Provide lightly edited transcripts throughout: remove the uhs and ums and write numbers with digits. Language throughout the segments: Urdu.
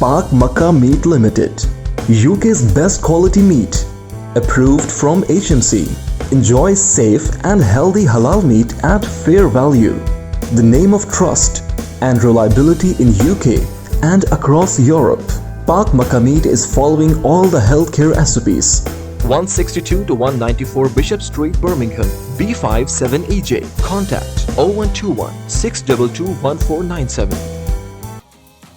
Pak Makkah Meat Limited, UK's best quality meat, approved from HMC. Enjoy safe and healthy halal meat at fair value. The name of trust and reliability in UK and across Europe. Pak Makkah Meat is following all the healthcare SOPs. 162 to 194 Bishop Street, Birmingham, B57EJ. Contact 0121 622 1497.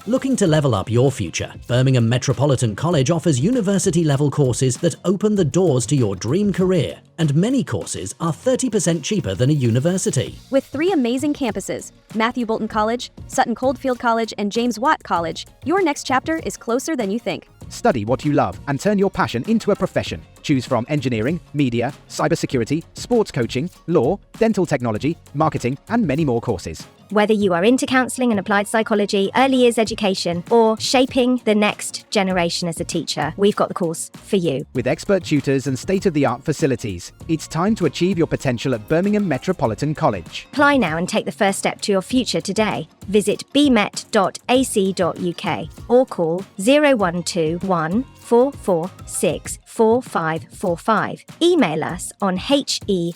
Looking to level up your future? Birmingham Metropolitan College offers university-level courses that open the doors to your dream career, and many courses are 30% cheaper than a university. With 3 amazing campuses, Matthew Bolton College, Sutton Coldfield College, and James Watt College, your next chapter is closer than you think. Study what you love and turn your passion into a profession. Choose from engineering, media, cybersecurity, sports coaching, law, dental technology, marketing, and many more courses. Whether you are into counselling and applied psychology, early years education, or shaping the next generation as a teacher, we've got the course for you. With expert tutors and state-of-the-art facilities, it's time to achieve your potential at Birmingham Metropolitan College. Apply now and take the first step to your future today. Visit bmet.ac.uk or call 0121 446 4545. Email us on he@bmet.ac.uk.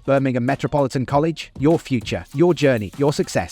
Birmingham Metropolitan College, your future, your journey, your success.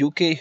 UK,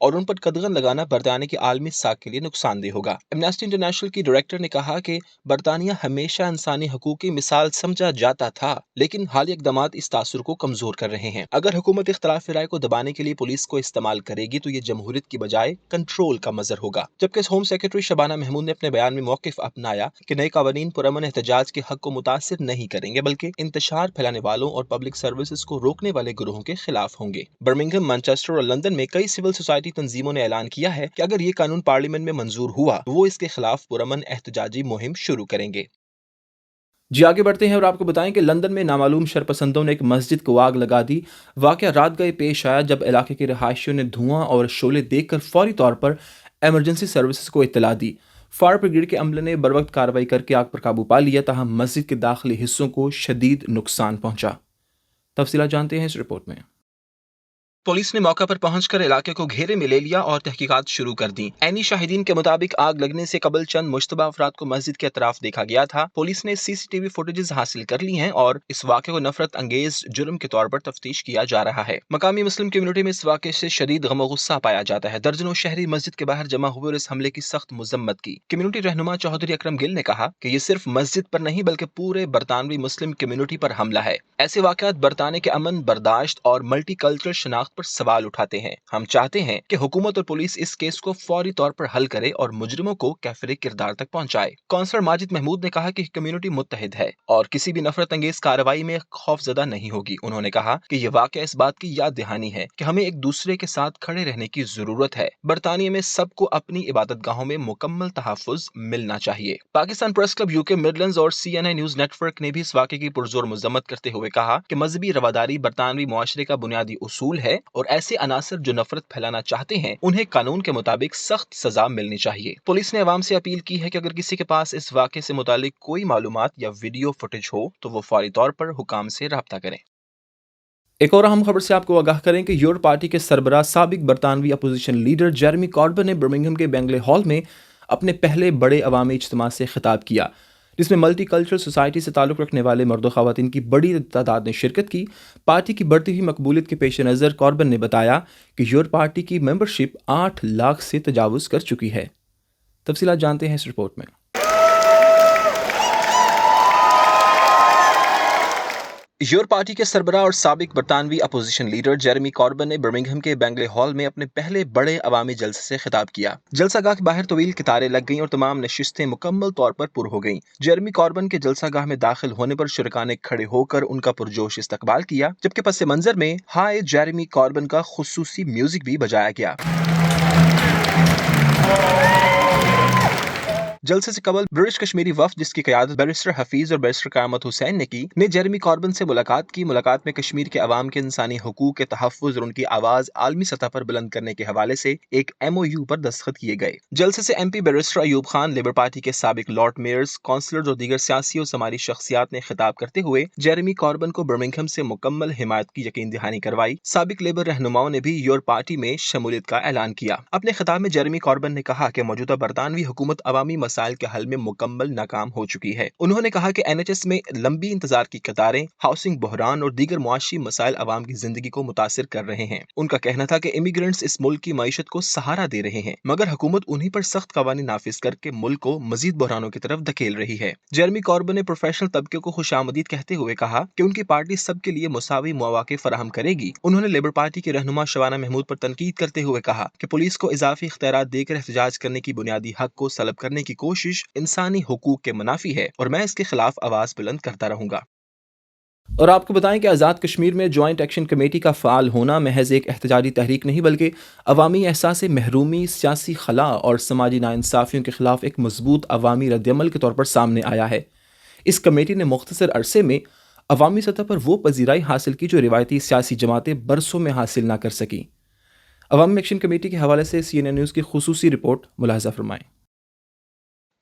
اور ان پر قدغن لگانا برطانیہ کی عالمی ساکھ کے لیے نقصان دہ ہوگا۔ ایمنسٹی انٹرنیشنل کی ڈائریکٹر نے کہا کہ برطانیہ ہمیشہ انسانی حقوق کی مثال سمجھا جاتا تھا، لیکن حالیہ اقدامات اس تاثر کو کمزور کر رہے ہیں۔ اگر حکومت اختلاف رائے کو دبانے کے لیے پولیس کو استعمال کرے گی تو یہ جمہوریت کی بجائے کنٹرول کا مظہر ہوگا۔ جبکہ ہوم سیکرٹری شبانہ محمود نے اپنے بیان میں موقف اپنایا کہ نئے قوانین پرامن احتجاج کے حق کو متاثر نہیں کریں گے بلکہ انتشار پھیلانے والوں اور پبلک سروسز کو روکنے والے گروہوں کے خلاف ہوں گے۔ برمنگھم، مانچسٹر اور لندن میں کئی سول سوسائٹی تنظیموں نے اعلان کیا ہے کہ اگر یہ قانون پارلیمنٹ میں منظور ہوا تو وہ اس کے خلاف پرامن احتجاجی مہم شروع کریں گے۔ جی آگے بڑھتے ہیں اور آپ کو بتائیں کہ لندن میں نامعلوم شرپسندوں نے ایک مسجد کو آگ لگا دی۔ واقعہ رات گئے پیش آیا جب علاقے کے رہائشیوں نے دھواں اور شعلے دیکھ کر فوری طور پر ایمرجنسی سروسز کو اطلاع دی۔ فائر بریگیڈ کے عملے نے بروقت کارروائی کر کے آگ پر قابو پا لیا، تاہم مسجد کے داخلی حصوں کو شدید نقصان پہنچا۔ تفصیلات جانتے ہیں اس رپورٹ میں۔ پولیس نے موقع پر پہنچ کر علاقے کو گھیرے میں لے لیا اور تحقیقات شروع کر دیں۔ عینی شاہدین کے مطابق آگ لگنے سے قبل چند مشتبہ افراد کو مسجد کے اطراف دیکھا گیا تھا۔ پولیس نے سی سی ٹی وی فوٹیجز حاصل کر لی ہیں اور اس واقعے کو نفرت انگیز جرم کے طور پر تفتیش کیا جا رہا ہے۔ مقامی مسلم کمیونٹی میں اس واقعے سے شدید غم و غصہ پایا جاتا ہے۔ درجنوں شہری مسجد کے باہر جمع ہوئے اور اس حملے کی سخت مذمت کی۔ کمیونٹی رہنما چودھری اکرم گل نے کہا کہ یہ صرف مسجد پر نہیں بلکہ پورے برطانوی مسلم کمیونٹی پر حملہ ہے۔ ایسے واقعات برطانیہ کے امن، برداشت اور ملٹی کلچرل شناخت پر سوال اٹھاتے ہیں۔ ہم چاہتے ہیں کہ حکومت اور پولیس اس کیس کو فوری طور پر حل کرے اور مجرموں کو کیفر کردار تک پہنچائے۔ کونسلر ماجد محمود نے کہا کہ کمیونٹی متحد ہے اور کسی بھی نفرت انگیز کارروائی میں خوف زدہ نہیں ہوگی۔ انہوں نے کہا کہ یہ واقعہ اس بات کی یاد دہانی ہے کہ ہمیں ایک دوسرے کے ساتھ کھڑے رہنے کی ضرورت ہے۔ برطانیہ میں سب کو اپنی عبادت گاہوں میں مکمل تحفظ ملنا چاہیے۔ پاکستان پریس کلب یو کے مڈلینڈز اور سی این آئی نیوز نیٹ ورک نے بھی اس واقعے کی پرزور مذمت کرتے ہوئے کہا کہ مذہبی رواداری برطانوی معاشرے کا بنیادی اصول ہے اور ایسے عناصر جو نفرت پھیلانا چاہتے ہیں انہیں قانون کے مطابق سخت سزا ملنی چاہیے۔ پولیس نے عوام سے اپیل کی ہے کہ اگر کسی کے پاس اس واقعے سے متعلق کوئی معلومات یا ویڈیو فوٹیج ہو تو وہ فوری طور پر حکام سے رابطہ کریں۔ ایک اور اہم خبر سے آپ کو آگاہ کریں کہ یورپ پارٹی کے سربراہ سابق برطانوی اپوزیشن لیڈر جیرمی کاربن نے برمنگھم کے بینگلے ہال میں اپنے پہلے بڑے عوامی اجتماع سے خطاب کیا، جس میں ملٹی کلچرل سوسائٹی سے تعلق رکھنے والے مرد و خواتین کی بڑی تعداد نے شرکت کی۔ پارٹی کی بڑھتی ہوئی مقبولیت کے پیش نظر کاربن نے بتایا کہ یورپ پارٹی کی ممبرشپ 8 لاکھ سے تجاوز کر چکی ہے۔ تفصیلات جانتے ہیں اس رپورٹ میں۔ یورپ پارٹی کے سربراہ اور سابق برطانوی اپوزیشن لیڈر جیرمی کاربن نے برمنگھم کے بینگلے ہال میں اپنے پہلے بڑے عوامی جلسے سے خطاب کیا۔ جلسہ گاہ کے باہر طویل قطاریں لگ گئیں اور تمام نشستیں مکمل طور پر پر ہو گئیں۔ جیرمی کاربن کے جلسہ گاہ میں داخل ہونے پر شرکاء نے کھڑے ہو کر ان کا پرجوش استقبال کیا، جبکہ پس منظر میں ہائے جیرمی کاربن کا خصوصی میوزک بھی بجایا گیا۔ جلسے سے قبل برٹش کشمیری وفد جس کی قیادت بیرسٹر حفیظ اور بیرسٹر قیامت حسین نے کی، نے جیرمی کاربن سے ملاقات کی۔ ملاقات میں کشمیر کے عوام کے انسانی حقوق کے تحفظ اور ان کی آواز عالمی سطح پر بلند کرنے کے حوالے سے ایک ایم او یو پر دستخط کیے گئے۔ جلسے سے M P barrister Ayub Khan, labour party کے سابق لارڈ میئرز، کونسلرز اور دیگر سیاسی اور سماجی شخصیات نے خطاب کرتے ہوئے جیرمی کاربن کو برمنگھم سے مکمل حمایت کی یقین دہانی کروائی۔ سابق لیبر رہنماؤں نے بھی یورپ پارٹی میں شمولیت کا اعلان کیا۔ اپنے خطاب میں جیرمی کاربن نے کہا کہ موجودہ برطانوی حکومت عوامی مسائل کے حل میں مکمل ناکام ہو چکی ہے۔ انہوں نے کہا کہ این ایچ ایس میں لمبی انتظار کی قطاریں، ہاؤسنگ بحران اور دیگر معاشی مسائل عوام کی زندگی کو متاثر کر رہے ہیں۔ ان کا کہنا تھا کہ امیگرینٹس اس ملک کی معیشت کو سہارا دے رہے ہیں، مگر حکومت انہی پر سخت قوانین نافذ کر کے ملک کو مزید بحرانوں کی طرف دھکیل رہی ہے۔ جیرمی کاربن نے پروفیشنل طبقے کو خوش آمدید کہتے ہوئے کہا کہ ان کی پارٹی سب کے لیے مساوی مواقع فراہم کرے گی۔ انہوں نے لیبر پارٹی کے رہنما شبانہ محمود پر تنقید کرتے ہوئے کہا کہ پولیس کو اضافی اختیارات دے کر احتجاج کرنے کی بنیادی حق کو سلب کرنے کی کوشش انسانی حقوق کے منافی ہے اور میں اس کے خلاف آواز بلند کرتا رہوں گا۔ اور آپ کو بتائیں کہ آزاد کشمیر میں جوائنٹ ایکشن کمیٹی کا فعال ہونا محض ایک احتجاجی تحریک نہیں بلکہ عوامی احساس محرومی، سیاسی خلا اور سماجی ناانصافیوں کے خلاف ایک مضبوط عوامی رد عمل کے طور پر سامنے آیا ہے۔ اس کمیٹی نے مختصر عرصے میں عوامی سطح پر وہ پذیرائی حاصل کی جو روایتی سیاسی جماعتیں برسوں میں حاصل نہ کر سکیں۔ عوامی ایکشن کمیٹی کے حوالے سے سی این این نیوز کی خصوصی رپورٹ ملاحظہ فرمائیں۔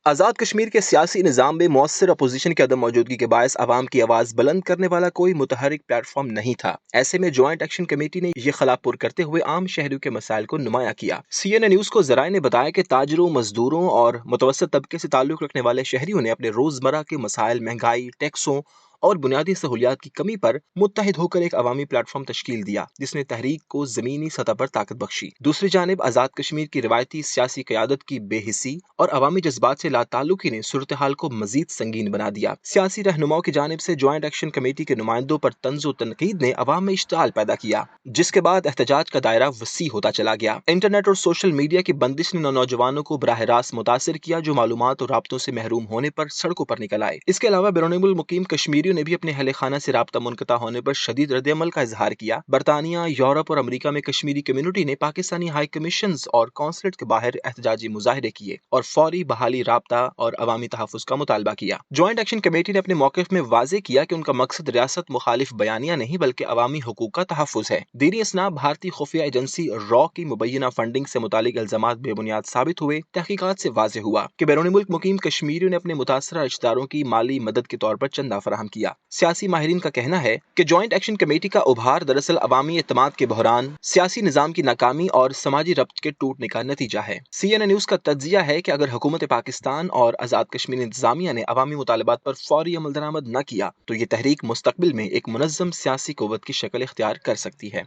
آزاد کشمیر کے سیاسی نظام میں مؤثر اپوزیشن کی عدم موجودگی کے باعث عوام کی آواز بلند کرنے والا کوئی متحرک پلیٹ فارم نہیں تھا۔ ایسے میں جوائنٹ ایکشن کمیٹی نے یہ خلا پر کرتے ہوئے عام شہریوں کے مسائل کو نمایاں کیا۔ سی این این نیوز کو ذرائع نے بتایا کہ تاجروں، مزدوروں اور متوسط طبقے سے تعلق رکھنے والے شہریوں نے اپنے روزمرہ کے مسائل، مہنگائی، ٹیکسوں اور بنیادی سہولیات کی کمی پر متحد ہو کر ایک عوامی پلیٹ فارم تشکیل دیا جس نے تحریک کو زمینی سطح پر طاقت بخشی۔ دوسری جانب آزاد کشمیر کی روایتی سیاسی قیادت کی بے حسی اور عوامی جذبات سے لاتعلقی نے صورتحال کو مزید سنگین بنا دیا۔ سیاسی رہنماؤں کی جانب سے جوائنٹ ایکشن کمیٹی کے نمائندوں پر طنز و تنقید نے عوام میں اشتعال پیدا کیا، جس کے بعد احتجاج کا دائرہ وسیع ہوتا چلا گیا۔ انٹرنیٹ اور سوشل میڈیا کی بندش نے نوجوانوں کو براہ راست متاثر کیا جو معلومات اور رابطوں سے محروم ہونے پر سڑکوں پر نکل آئے۔ اس کے علاوہ بیرون ملک مقیم کشمیریوں نے بھی اپنے اہل خانہ سے رابطہ منقطع ہونے پر شدید رد عمل کا اظہار کیا۔ برطانیہ، یورپ اور امریکہ میں کشمیری کمیونٹی نے پاکستانی ہائی کمیشنز اور قونصلیٹ کے باہر احتجاجی مظاہرے کیے اور فوری بحالی رابطہ اور عوامی تحفظ کا مطالبہ کیا۔ جوائنٹ ایکشن کمیٹی نے اپنے موقف میں واضح کیا کہ ان کا مقصد ریاست مخالف بیانیہ نہیں بلکہ عوامی حقوق کا تحفظ ہے۔ دینی اسناد بھارتی خفیہ ایجنسی را کی مبینہ فنڈنگ سے متعلق الزامات بے بنیاد ثابت ہوئے۔ تحقیقات سے واضح ہوا کہ بیرون ملک مقیم کشمیریوں نے اپنے متاثرہ رشتہ داروں کی مالی مدد کے طور پر چندہ فراہم کیا۔ سیاسی ماہرین کا کہنا ہے کہ جوائنٹ ایکشن کمیٹی کا ابھار دراصل عوامی اعتماد کے بحران، سیاسی نظام کی ناکامی اور سماجی ربط کے ٹوٹنے کا نتیجہ ہے۔ CNN نیوز کا تجزیہ ہے کہ اگر حکومت پاکستان اور آزاد کشمیر انتظامیہ نے عوامی مطالبات پر فوری عمل درآمد نہ کیا تو یہ تحریک مستقبل میں ایک منظم سیاسی قوت کی شکل اختیار کر سکتی ہے۔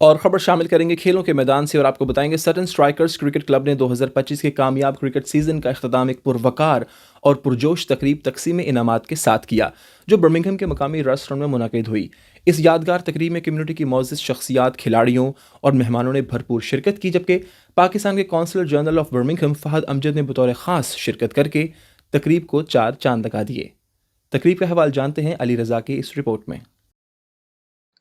اور خبر شامل کریں گے کھیلوں کے میدان سے اور آپ کو بتائیں گے سٹن اسٹرائکرز کرکٹ کلب نے 2025 کے کامیاب کرکٹ سیزن کا اختتام ایک پروقار اور پرجوش تقریب تقسیم انعامات کے ساتھ کیا جو برمنگھم کے مقامی ریسٹورنٹ میں منعقد ہوئی۔ اس یادگار تقریب میں کمیونٹی کی معزز شخصیات، کھلاڑیوں اور مہمانوں نے بھرپور شرکت کی، جبکہ پاکستان کے قونصلر جنرل آف برمنگھم فہد امجد نے بطور خاص شرکت کر کے تقریب کو 4 چاند لگا دیے۔ تقریب کا حوالہ جانتے ہیں علی رضا کی اس رپورٹ میں۔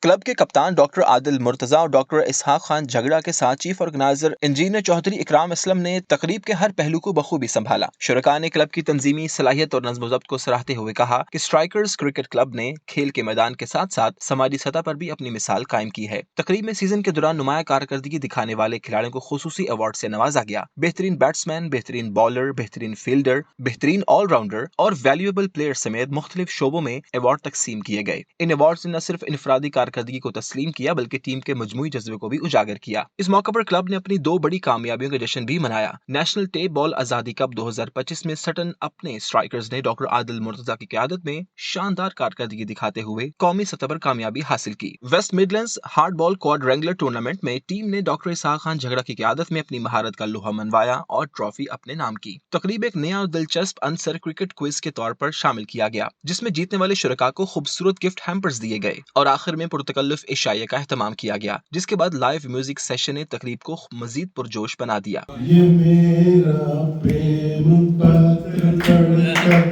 کلب کے کپتان ڈاکٹر عادل مرتضیٰ اور ڈاکٹر اسحاق خان جھگڑا کے ساتھ چیف آرگنائزر انجینئر چودھری اکرام اسلم نے تقریب کے ہر پہلو کو بخوبی سنبھالا۔ شرکاء نے کلب کی تنظیمی صلاحیت اور نظم و ضبط کو سراہتے ہوئے کہا کہ اسٹرائکرز کرکٹ کلب نے کھیل کے میدان کے ساتھ ساتھ سماجی سطح پر بھی اپنی مثال قائم کی ہے۔ تقریب میں سیزن کے دوران نمایاں کارکردگی دکھانے والے کھلاڑیوں کو خصوصی ایوارڈ سے نوازا گیا۔ بہترین بیٹسمین، بہترین بالر، بہترین فیلڈر، بہترین آل راؤنڈر اور ویلیویبل پلیئر سمیت مختلف شعبوں میں ایوارڈ تقسیم کیے گئے۔ ان ایوارڈز نے نہ صرف انفرادی کارکردگی کو تسلیم کیا بلکہ ٹیم کے مجموعی جذبے کو بھی اجاگر کیا۔ اس موقع پر کلب نے اپنی 2 بڑی کامیابیوں کا جشن بھی منایا۔ نیشنل ٹیپ بال آزادی کپ 2025 میں سٹن اپنے اسٹرائکرز نے ڈاکٹر عادل مرتضیٰ کی قیادت میں شاندار کارکردگی دکھاتے ہوئے قومی سطح پر کامیابی حاصل کی۔ Waste Midlands hard ball کوادرینگولر tournament میں ٹیم نے ڈاکٹر اسحاق خان جھگڑا کی قیادت میں اپنی مہارت کا لوہا منوایا اور ٹرافی اپنے نام کی۔ تقریب ایک نیا اور دلچسپ عنصر کرکٹ کوئز کے طور پر شامل کیا گیا جس میں جیتنے والے شرکاء کو خوبصورت گفٹ ہیمپرز دیے گئے اور آخر میں پرتکلف عشائیہ کا اہتمام کیا گیا، جس کے بعد لائیو میوزک سیشن نے تقریب کو مزید پرجوش بنا دیا۔ یہ میرا پریم پتر پڑھ کر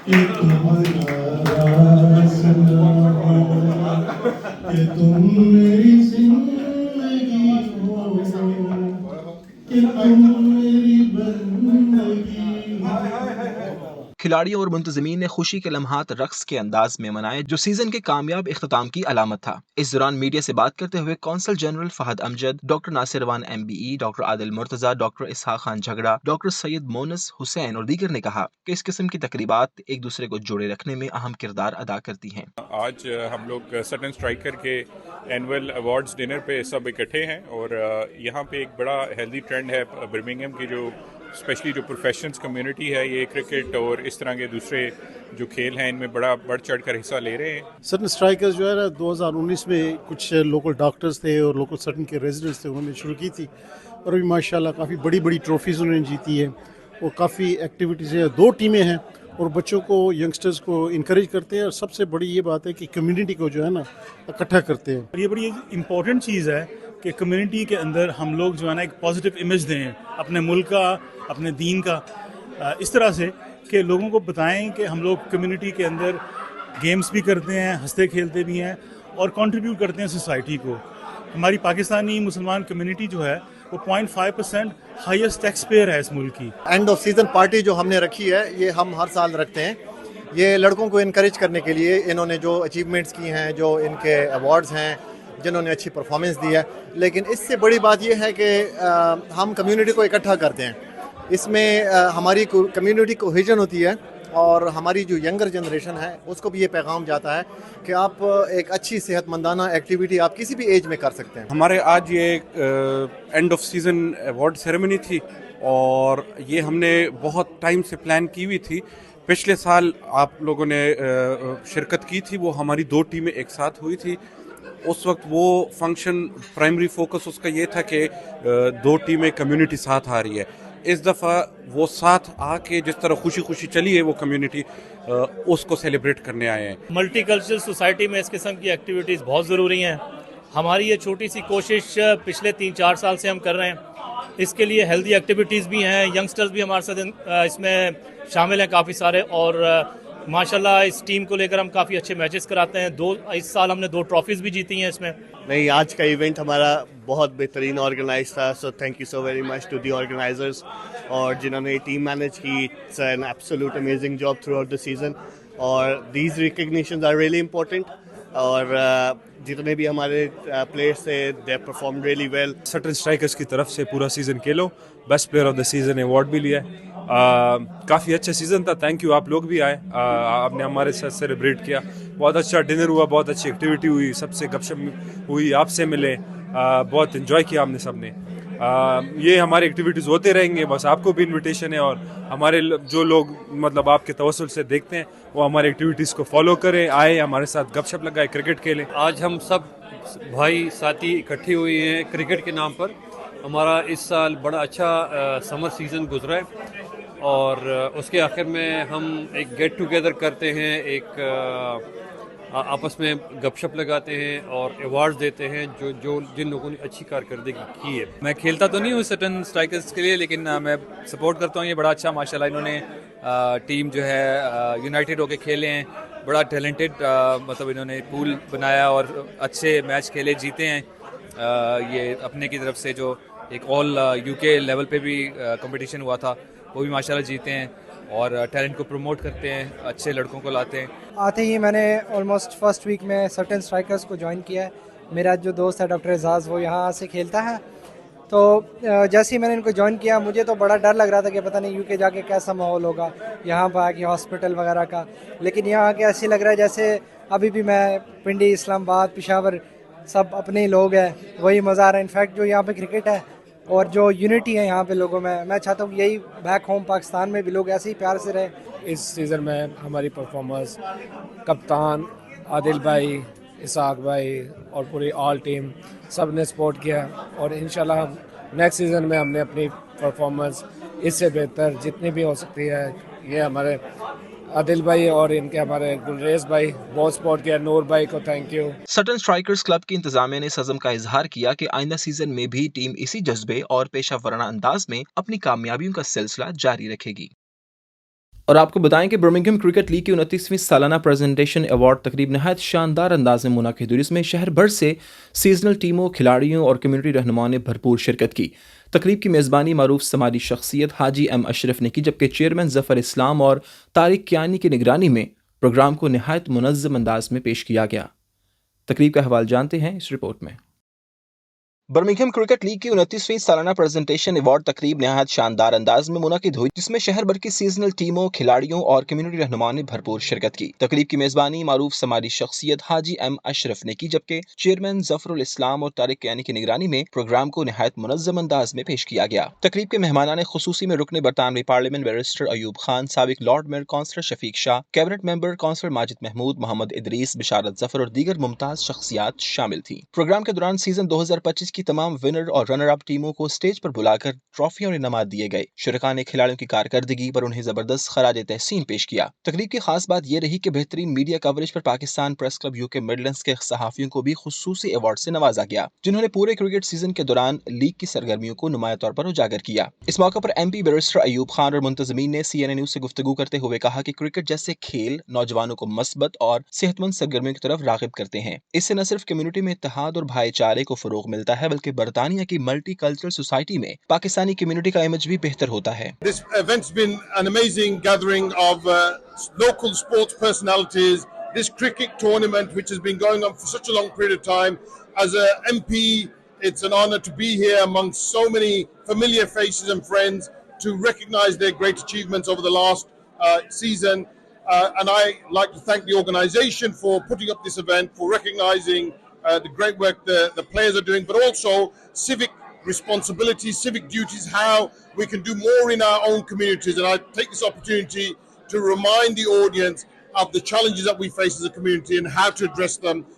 کہ تمہارا سناؤ کہ تم میری زندگی ہو کہ تم میری بندگی۔ کھلاڑیوں اور منتظمین نے خوشی کے لمحات رقص کے انداز میں منائے جو سیزن کے کامیاب اختتام کی علامت تھا۔ اس دوران میڈیا سے بات کرتے ہوئے قونصل جنرل فہد امجد، ڈاکٹر ناصر وان MBE، ڈاکٹر عادل مرتضیٰ، ڈاکٹر اسحاق خان جھگڑا، ڈاکٹر سید مونس حسین اور دیگر نے کہا کہ اس قسم کی تقریبات ایک دوسرے کو جوڑے رکھنے میں اہم کردار ادا کرتی ہیں۔ آج ہم لوگ سٹن اسٹرائکر کے اینول ایوارڈز ڈنر پہ سب اکٹھے ہیں اور یہاں پہ ایک بڑا ہیلدی ٹرینڈ ہے برمنگھم کی جو اسپیشلی جو پروفیشنلز کمیونٹی ہے، یہ کرکٹ اور اس طرح کے دوسرے جو کھیل ہیں ان میں بڑا بڑھ چڑھ کر حصہ لے رہے ہیں۔ سٹن اسٹرائکرز جو ہے نا 2019 میں کچھ لوکل ڈاکٹرز تھے اور لوکل سٹن کے ریزیڈنٹس تھے، انہوں نے شروع کی تھی اور ابھی ماشاءاللہ کافی بڑی بڑی ٹرافیز انہوں نے جیتی ہے اور کافی ایکٹیویٹیز ہیں۔ 2 ٹیمیں ہیں اور بچوں کو، ینگسٹرز کو انکریج کرتے ہیں اور سب سے بڑی یہ بات ہے کہ کمیونٹی کو جو ہے نا اکٹھا کرتے ہیں۔ یہ بڑی امپورٹنٹ چیز ہے کہ کمیونٹی کے اندر ہم لوگ جو ہے نا ایک پازیٹیو امیج دیں اپنے ملک کا، اپنے دین کا، اس طرح سے کہ لوگوں کو بتائیں کہ ہم لوگ کمیونٹی کے اندر گیمز بھی کرتے ہیں، ہنستے کھیلتے بھی ہیں اور کنٹریبیوٹ کرتے ہیں سوسائٹی کو۔ ہماری پاکستانی مسلمان کمیونٹی جو ہے وہ 0.5% ہائیسٹ ٹیکس پیئر ہے اس ملک کی۔ اینڈ آف سیزن پارٹی جو ہم نے رکھی ہے یہ ہم ہر سال رکھتے ہیں، یہ لڑکوں کو انکریج کرنے کے لیے، انہوں نے جو اچیومنٹس کی ہیں، جو ان کے ایوارڈز ہیں، جنہوں نے اچھی پرفارمنس دی ہے، لیکن اس سے بڑی بات یہ ہے کہ ہم کمیونٹی کو اکٹھا کرتے ہیں۔ اس میں ہماری کمیونٹی کوہیژن ہوتی ہے اور ہماری جو ینگر جنریشن ہے اس کو بھی یہ پیغام جاتا ہے کہ آپ ایک اچھی صحت مندانہ ایکٹیویٹی آپ کسی بھی ایج میں کر سکتے ہیں۔ ہمارے آج یہ and of season award ceremony تھی اور یہ ہم نے بہت ٹائم سے پلان کی ہوئی تھی پچھلے سال آپ لوگوں نے شرکت کی تھی, وہ ہماری 2 ٹیمیں ایک ساتھ ہوئی تھی. اس وقت وہ فنکشن پرائمری فوکس اس کا یہ تھا کہ 2 ٹیمیں کمیونٹی ساتھ آ رہی ہے. اس دفعہ وہ ساتھ آ کے جس طرح خوشی خوشی چلی ہے وہ کمیونٹی, اس کو سیلیبریٹ کرنے آئے ہیں. ملٹی کلچرل سوسائٹی میں اس قسم کی ایکٹیویٹیز بہت ضروری ہیں. ہماری یہ چھوٹی سی کوشش پچھلے 3-4 سال سے ہم کر رہے ہیں. اس کے لیے ہیلدی ایکٹیویٹیز بھی ہیں, ینگسٹرز بھی ہمارے ساتھ اس میں شامل ہیں کافی سارے, اور ماشاءاللہ اس ٹیم کو لے کر ہم کافی اچھے میچز کراتے ہیں. اس سال ہم نے 2 ٹرافیز بھی جیتی ہیں اس میں. نہیں, آج کا ایونٹ ہمارا بہت بہترین آرگنائز تھا, so thank you so very much to the organizers, اور جنہوں نے ٹیم مینیج کی. It's an absolute amazing job throughout the season, اور these recognitions are really important. اور جتنے بھی ہمارے پلیئرس تھے دے پرفارم ریئلی ویل. سٹن اسٹرائکرز کی طرف سے پورا سیزن کھیلو, best player of the season award بھی لیا. کافی اچھا سیزن تھا. تھینک یو, آپ لوگ بھی آئے, آپ نے ہمارے ساتھ سیلیبریٹ کیا. بہت اچھا ڈنر ہوا, بہت اچھی ایکٹیویٹی ہوئی, سب سے گپ شپ ہوئی, آپ سے ملے, بہت انجوائے کیا ہم نے سب نے. یہ ہماری ایکٹیویٹیز ہوتے رہیں گے. بس آپ کو بھی انویٹیشن ہے, اور ہمارے جو لوگ مطلب آپ کے توسل سے دیکھتے ہیں وہ ہماری ایکٹیویٹیز کو فالو کریں, آئے ہمارے ساتھ گپ شپ لگائے, کرکٹ کھیلیں. آج ہم سب بھائی ساتھی اکٹھے ہوئے ہیں کرکٹ کے نام پر. ہمارا اس سال بڑا اچھا سمر سیزن گزرا ہے, اور اس کے آخر میں ہم ایک گیٹ ٹوگیدر کرتے ہیں, ایک آپس میں گپ شپ لگاتے ہیں اور ایوارڈز دیتے ہیں جو جن لوگوں نے اچھی کارکردگی کی ہے. میں کھیلتا تو نہیں ہوں سٹن اسٹرائکرز کے لیے, لیکن میں سپورٹ کرتا ہوں. یہ بڑا اچھا ماشاءاللہ انہوں نے ٹیم جو ہے یونائٹڈ ہو کے کھیلے ہیں. بڑا ٹیلنٹڈ مطلب انہوں نے پول بنایا اور اچھے میچ کھیلے, جیتے ہیں. یہ اپنے کی طرف سے جو ایک آل یو کے لیول پہ بھی کمپٹیشن ہوا تھا وہ بھی ماشاءاللہ جیتے ہیں, اور ٹیلنٹ کو پروموٹ کرتے ہیں, اچھے لڑکوں کو لاتے ہیں. آتے ہی میں نے آلموسٹ فرسٹ ویک میں سٹن اسٹرائکرز کو جوائن کیا ہے. میرا جو دوست ہے ڈاکٹر اعزاز, وہ یہاں سے کھیلتا ہے. تو جیسے ہی میں نے ان کو جوائن کیا, مجھے تو بڑا ڈر لگ رہا تھا کہ پتہ نہیں یو کے جا کے کیسا ماحول ہوگا یہاں پہ آ کے ہاسپٹل وغیرہ کا. لیکن یہاں آ کے ایسے لگ رہا ہے جیسے ابھی بھی میں پنڈی, اسلام آباد, پشاور سب اپنے لوگ ہیں, وہی مزہ آ رہا ہے. انفیکٹ جو یہاں پہ کرکٹ ہے اور جو یونٹی ہے یہاں پہ لوگوں میں چاہتا ہوں کہ یہی بیک ہوم پاکستان میں بھی لوگ ایسے ہی پیار سے رہے. اس سیزن میں ہماری پرفارمنس کپتان عادل بھائی, اسحاق بھائی اور پوری آل ٹیم سب نے سپورٹ کیا, اور انشاءاللہ ہم نیکسٹ سیزن میں ہم نے اپنی پرفارمنس اس سے بہتر جتنی بھی ہو سکتی ہے. یہ ہمارے عادل بھائی اور ان کے ہمارے گلریز بھائی بہت سپورٹ کیا. نور بھائی کو تھینک یو. سٹن اسٹرائکرز کلب کی انتظامیہ نے اس عزم کا اظہار کیا کہ آئندہ سیزن میں بھی ٹیم اسی جذبے اور پیشہ ورانہ انداز میں اپنی کامیابیوں کا سلسلہ جاری رکھے گی. اور آپ کو بتائیں کہ برمنگھم کرکٹ لیگ کی 29ویں سالانہ پریزنٹیشن ایوارڈ تقریب نہایت شاندار انداز میں منعقد ہوئی, جس میں شہر بھر سے سیزنل ٹیموں, کھلاڑیوں اور کمیونٹی رہنماؤں نے بھرپور شرکت کی. تقریب کی میزبانی معروف سماجی شخصیت حاجی ایم اشرف نے کی, جبکہ چیئرمین ظفر اسلام اور طارق کیانی کی نگرانی میں پروگرام کو نہایت منظم انداز میں پیش کیا گیا. تقریب کا احوال جانتے ہیں اس رپورٹ میں. برمنگھم کرکٹ لیگ کی 29ویں سالانہ پریزنٹیشن ایوارڈ تقریب نہایت شاندار انداز میں منعقد ہوئی, جس میں شہر بھر کی سیزنل ٹیموں, کھلاڑیوں اور کمیونٹی رہنماؤں نے بھرپور شرکت کی. تقریب کی میزبانی معروف سماجی شخصیت حاجی ایم اشرف نے کی, جبکہ چیئرمین ظفر الاسلام اور طارق کیانی کی نگرانی میں پروگرام کو نہایت منظم انداز میں پیش کیا گیا. تقریب کے مہمانان خصوصی میں رکن برطانوی پارلیمنٹ بیرسٹر ایوب خان, سابق لارڈ میئر کونسلر شفیق شاہ, کیبنٹ ممبر کونسلر ماجد محمود, محمد ادریس, بشارت ظفر اور دیگر ممتاز شخصیات شامل تھیں. پروگرام کے دوران سیزن 2025 کی تمام ونر اور رنر اپ ٹیموں کو سٹیج پر بلا کر ٹرافی اور انعامات دیے گئے. شرکاء نے کھلاڑیوں کی کارکردگی پر انہیں زبردست خراج تحسین پیش کیا. تقریب کی خاص بات یہ رہی کہ بہترین میڈیا کوریج پر پاکستان پریس کلب یو کے مڈلینڈز کے صحافیوں کو بھی خصوصی ایوارڈ سے نوازا گیا, جنہوں نے پورے کرکٹ سیزن کے دوران لیگ کی سرگرمیوں کو نمایاں طور پر اجاگر کیا. اس موقع پر M P barrister Ayub Khan اور منتظمین نے سی این این نیوز سے گفتگو کرتے ہوئے کہا کہ کرکٹ جیسے کھیل نوجوانوں کو مثبت اور صحت مند سرگرمیوں کی طرف راغب کرتے ہیں. اس سے نہ صرف کمیونٹی میں اتحاد اور بھائی چارے کو فروغ ملتا ہے, بلکہ برطانیہ کی ملٹی کلچرل سوسائٹی میں پاکستانی کمیونٹی کا امیج بھی بہتر ہوتا ہے. This event's been an amazing gathering of local sports personalities. This cricket tournament, which has been going on for such a long period of time, as a MP, it's an honour to be here amongst so many familiar faces and friends to recognise their great achievements over the last season. And I like to thank the organisation for putting up this event, for recognising the great work the players are doing, but also civic responsibilities, civic duties, how we can do more in our own communities. And I take this opportunity to remind the audience of the challenges that we face as a community and how to address them.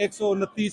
129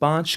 5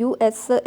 US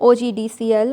OGDCL